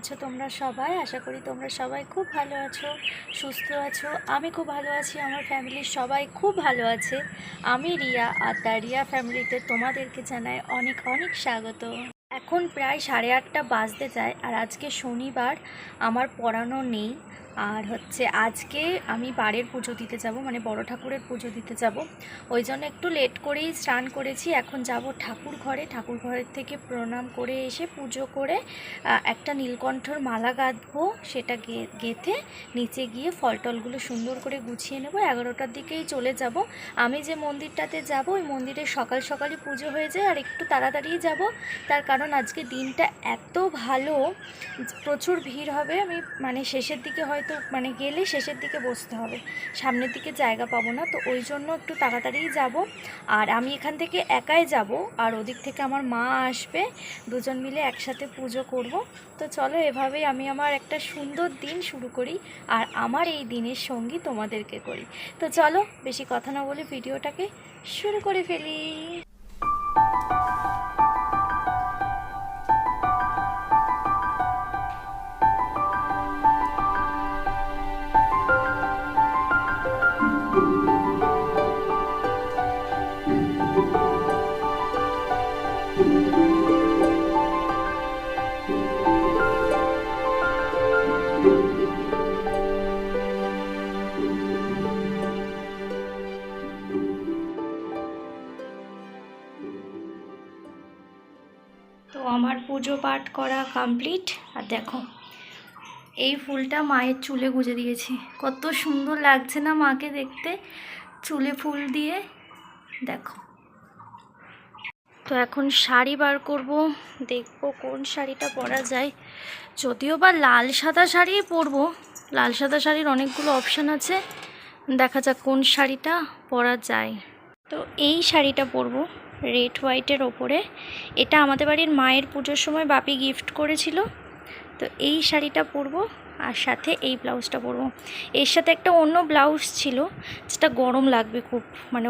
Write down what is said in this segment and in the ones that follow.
আছো তোমরা সবাই? আশা করি তোমরা সবাই খুব ভালো আছো, সুস্থ আছো। আমি খুব ভালো আছি, আমার ফ্যামিলির সবাই খুব ভালো আছে। আমি রিয়া, আর দ্য রিয়া ফ্যামিলিতে তোমাদেরকে জানাই অনেক অনেক স্বাগত। এখন প্রায় 8:30 বাজতে যায়, আর আজকে শনিবার, আমার পড়ানো নেই। আর আজকে আমি বাড়ির পুজো দিতে যাব, মানে বড় ঠাকুরের পুজো দিতে যাব। ওই জন্য একটু লেট করেই স্নান করেছি। এখন যাব ঠাকুর ঘরের থেকে প্রণাম করে এসে পুজো করে একটা নীলকণ্ঠর মালা গাঁথবো। সেটা গেঁথে নিচে গিয়ে ফল টলগুলো সুন্দর করে গুছিয়ে নেব। 11টার দিকেই চলে যাব। আমি যে মন্দিরটাতে যাব, ওই মন্দিরে সকাল সকালই পুজো হয়ে যায়, আর একটু তাড়াতাড়িই যাব। তার কারণ আজকে দিনটা এত ভালো, প্রচুর ভিড় হবে। আমি শেষের দিকে হয়তো গেলে শেষের দিকে বসতে হবে, সামনের দিকে জায়গা পাবো না। তো ওই জন্য একটু তাড়াতাড়িই যাব। আর আমি এখান থেকে একাই যাব, আর ওদিক থেকে আমার মা আসবে, দুজন মিলে একসাথে পুজো করব। তো চলো, এভাবেই আমি আমার একটা সুন্দর দিন শুরু করি, আর আমার এই দিনের সঙ্গী তোমাদেরকে করি। তো চলো, বেশি কথা না বলে ভিডিওটাকে শুরু করে ফেলি। তো আমার পুজো পাঠ করা কমপ্লিট। আর দেখো, এই ফুলটা মায়ের চুলে গুঁজে দিয়েছি। কত সুন্দর লাগছে না মাকে দেখতে চুলে ফুল দিয়ে, দেখো। তো এখন শাড়ি বার করব, দেখবো কোন শাড়িটা পরা যায়। যদিও বা লাল সাদা শাড়ি পরবো, লাল সাদা শাড়ির অনেকগুলো অপশান আছে, দেখা যাক কোন শাড়িটা পরা যায়। তো এই শাড়িটা পরবো রেড হোয়াইটের ওপরে। এটা আমাদের বাড়ির মায়ের পুজোর সময় বাপি গিফট করেছিল। তো এই শাড়িটা পরবো, আর সাথে এই ব্লাউজটা পরবো। এর সাথে একটা অন্য ব্লাউজ ছিল, যেটা গরম লাগবে খুব,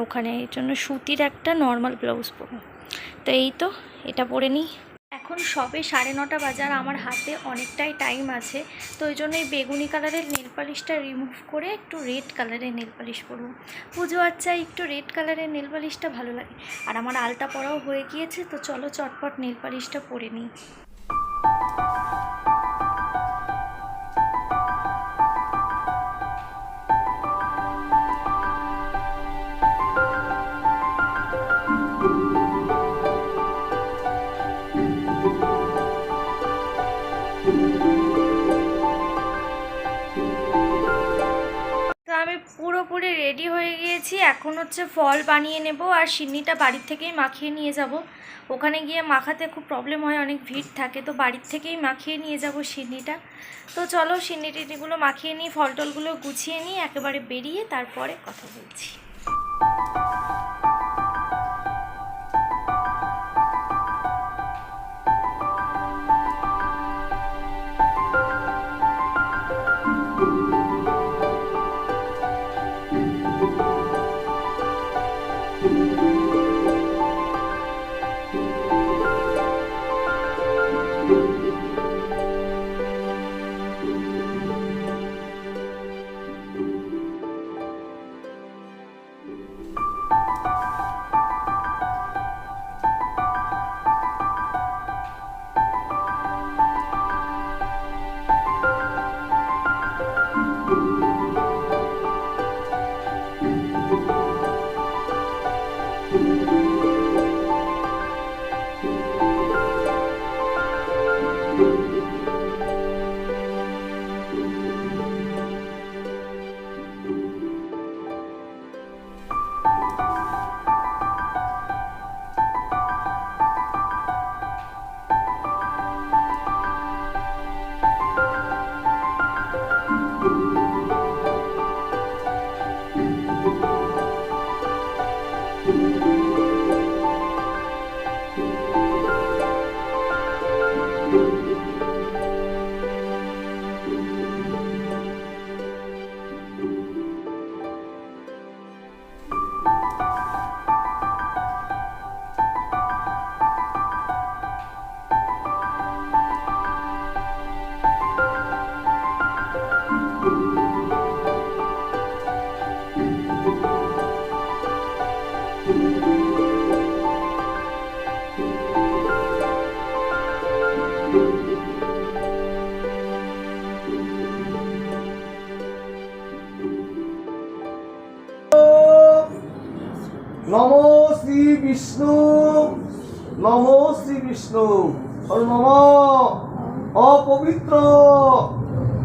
ওখানে, এই জন্য সুতির একটা নর্মাল ব্লাউজ পরবো। তো এই তো, এটা পরে নিই। এখন সবে 9:30 বাজার, আমার হাতে অনেকটাই টাইম আছে। তো ওই জন্য এই বেগুনি কালারের নেল পালিশটা রিমুভ করে একটু রেড কালারের নেল পালিশ পরবো। পুজো আচ্ছা, একটু রেড কালারের নেল পালিশটা ভালো লাগে। আর আমার আলতা পরাও হয়ে গিয়েছে, তো চলো চটপট নেল পালিশটা পরে নিই। তো আমি পুরোপুরি রেডি হয়ে গিয়েছি। এখন ফল বানিয়ে নেব, আর সিন্নিটা বাড়ির থেকেই মাখিয়ে নিয়ে যাব। ওখানে গিয়ে মাখাতে খুব প্রবলেম হয়, অনেক ভিড় থাকে, তো বাড়ির থেকেই মাখিয়ে নিয়ে যাব সিন্নিটা। তো চলো, সিন্নি টিন্নিগুলো মাখিয়ে নিই, ফল টলগুলো গুছিয়ে নিই, একেবারে বেরিয়ে তারপরে কথা বলছি। নমো শ্রী বিষ্ণু, নমো শ্রী বিষ্ণু। ওম নমঃ অপবিত্র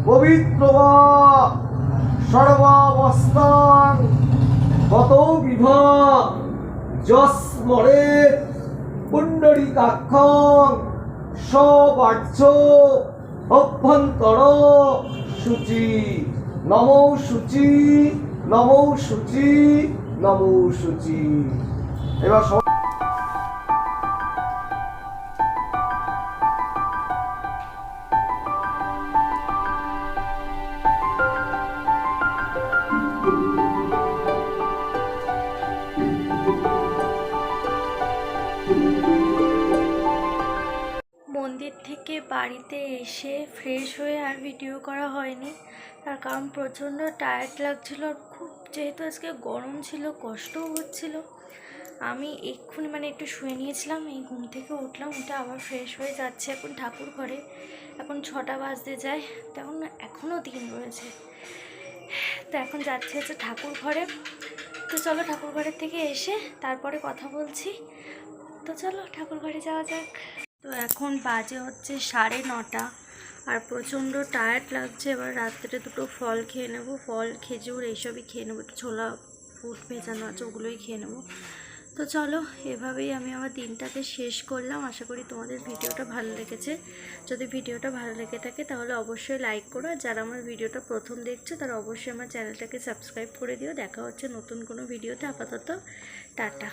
পবিত্র বা সর্বাবস্থান গত বিভা যস্মরে পুণ্ডরীকাক্ষং সবাচ্য অভ্যন্তর শুচি। নমো শুচি, নমো শুচি, নমো শুচি। এবার মন্দির থেকে বাড়িতে এসে ফ্রেশ হয়ে আর ভিডিও করা হয়নি, তার কারণ প্রচণ্ড টায়ার্ড লাগছিল। আর খুব যেহেতু আজকে গরম ছিল, কষ্টও হচ্ছিল। আমি এক্ষুনি একটু শুয়ে নিয়েছিলাম, এই ঘুম থেকে উঠলাম, উঠে আবার ফ্রেশ হয়ে যাচ্ছে এখন ঠাকুর ঘরে। এখন 6টা বাজতে যায়, তেমন এখনও দিন রয়েছে। তো এখন যাচ্ছে হচ্ছে ঠাকুর ঘরে। তো চলো ঠাকুর ঘরের থেকে এসে তারপরে কথা বলছি। তো চলো ঠাকুর ঘরে যাওয়া যাক। তো এখন বাজে হচ্ছে 9:30 আর প্রচণ্ড টায়ার্ড লাগছে। এবার রাত্রে দুটো ফল খেয়ে নেবো, ফল খেজুর এইসবই খেয়ে নেবো, একটু ছোলা ফুট ভেজানো আছে ওগুলোই খেয়ে নেবো। তো চলো এভাবেই আমি আমার দিনটাকে শেষ করলাম। আশা করি তোমাদের ভিডিওটা ভালো লেগেছে। যদি ভিডিওটা ভালো লেগে থাকে তাহলে অবশ্যই লাইক করো, আর যারা আমার ভিডিওটা প্রথম দেখছো তারা অবশ্যই আমার চ্যানেলটাকে সাবস্ক্রাইব করে দিও। দেখা হচ্ছে নতুন কোনো ভিডিওতে। আপাতত টাটা।